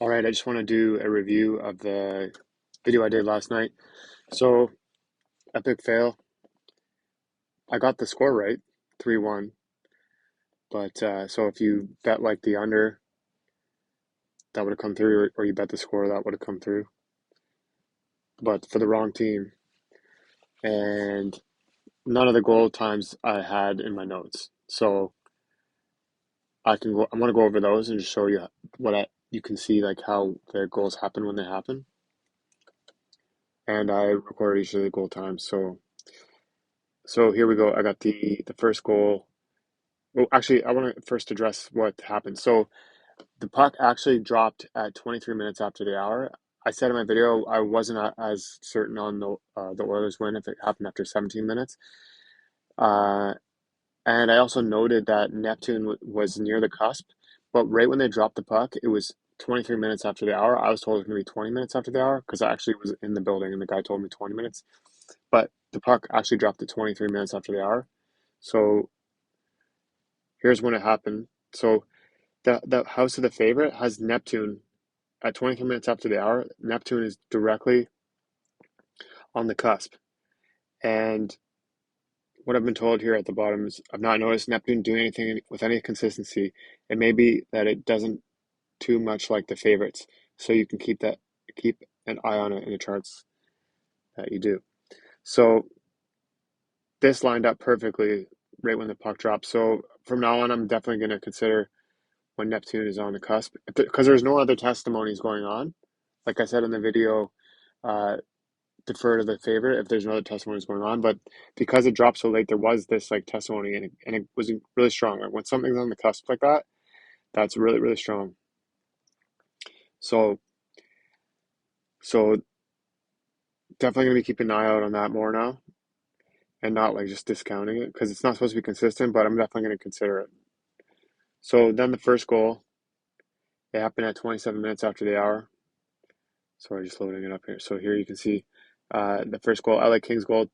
All right, I just want to do a review of the video I did last night. So, epic fail. I got the score right, 3-1. But so if you bet like the under, that would have come through, or you bet the score, that would have come through. But for the wrong team. And none of the goal times I had in my notes. So I'm gonna go over those and just show you you can see like how the goals happen when they happen. And I recorded each of the goal times. So here we go. I got the first goal. Well, actually, I want to first address what happened. So the puck actually dropped at 23 minutes after the hour. I said in my video I wasn't as certain on the Oilers win if it happened after 17 minutes. Uh, and I also noted that Neptune was near the cusp, but right when they dropped the puck, it was 23 minutes after the hour. I was told it was going to be 20 minutes after the hour because I actually was in the building and the guy told me 20 minutes. But the puck actually dropped to 23 minutes after the hour. So here's when it happened. So the house of the favorite has Neptune at 23 minutes after the hour. Neptune is directly on the cusp. And what I've been told here at the bottom is I've not noticed Neptune doing anything with any consistency. It may be that it doesn't too much like the favorites. So you can keep an eye on it in the charts that you do. So this lined up perfectly right when the puck dropped. So from now on, I'm definitely going to consider when Neptune is on the cusp because there's no other testimonies going on. Like I said in the video, uh, defer to the favorite if there's no other testimonies going on. But because it dropped so late, there was this like testimony, and it was really strong. Like when something's on the cusp like that, that's really really strong. So so definitely gonna be keeping an eye out on that more now, and not like just discounting it because it's not supposed to be consistent. But I'm definitely gonna consider it. So then the first goal, it happened at 27 minutes after the hour. Sorry, just loading it up here. So here you can see the first goal, LA Kings goal,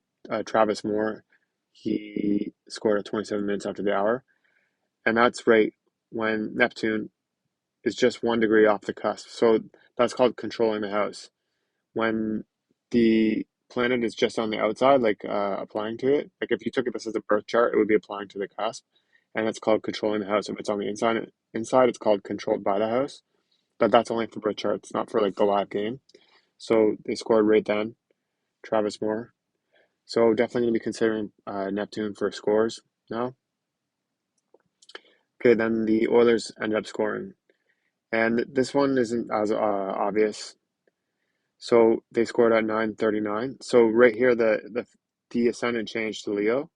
Travis Moore. He scored at 27 minutes after the hour. And that's right when Neptune is just 1 degree off the cusp. So that's called controlling the house. When the planet is just on the outside, like applying to it, like if you took this as a birth chart, it would be applying to the cusp. And it's called controlling the house. If it's on the inside, it's called controlled by the house. But that's only for birth charts, not for like the live game. So they scored right then, Travis Moore. So definitely going to be considering Neptune for scores now. Okay, then the Oilers ended up scoring. And this one isn't as obvious. So they scored at 9:39. So right here, the ascendant changed to Leo.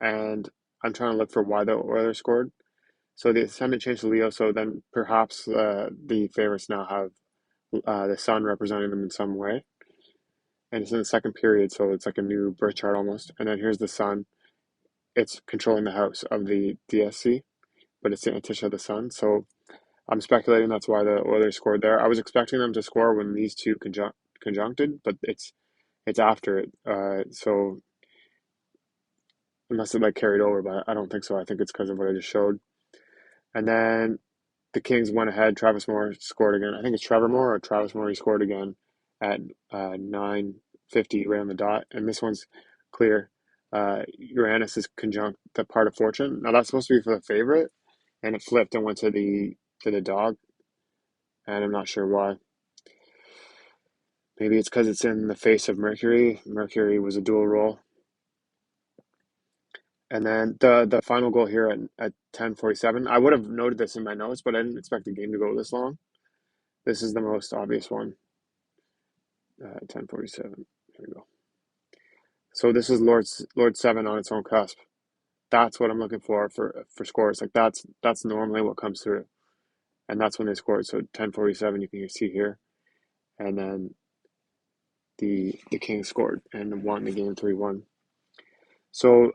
And I'm trying to look for why the Oilers scored. So the ascendant changed to Leo. So then perhaps the favorites now have the sun representing them in some way. And it's in the second period, so it's like a new birth chart almost. And then here's the sun. It's controlling the house of the DSC, but it's the antithesis of the sun. So I'm speculating that's why the Oilers scored there. I was expecting them to score when these two conjuncted, but it's after it. So unless it like carried over, but I don't think so. I think it's because of what I just showed. And then the Kings went ahead. Travis Moore scored again. I think it's Trevor Moore or Travis Moore. He scored again at 9:50 right on the dot. And this one's clear. Uranus is conjunct the part of fortune. Now that's supposed to be for the favorite, and it flipped and went to the dog. And I'm not sure why. Maybe it's because it's in the face of Mercury. Mercury was a dual role. And then the final goal here at 10:47. I would have noted this in my notes, but I didn't expect the game to go this long. This is the most obvious one. 10:47. Here we go. So this is Lord 7 on its own cusp. That's what I'm looking for scores. Like that's normally what comes through, and that's when they scored. So 10:47, you can see here, and then the Kings scored and won the game 3-1. So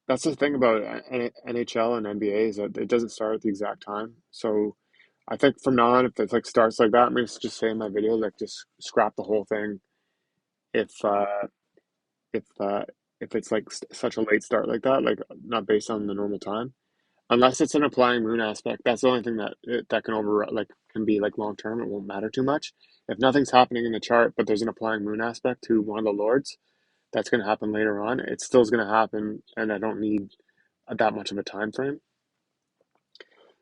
that's the thing about NHL and NBA is that it doesn't start at the exact time. So I think from now on, if it like starts like that, I'm gonna just say in my video like just scrap the whole thing. If if uh, if it's like such a late start like that, like not based on the normal time, unless it's an applying moon aspect. That's the only thing that can can be like long term. It won't matter too much. If nothing's happening in the chart, but there's an applying moon aspect to one of the lords, that's going to happen later on. It still is going to happen, and I don't need that much of a time frame.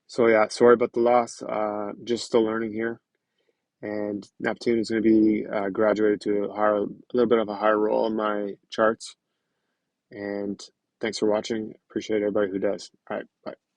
So yeah, sorry about the loss. Just still learning here, and Neptune is going to be graduated to a little bit of a higher role in my charts. And thanks for watching. Appreciate everybody who does. All right, bye.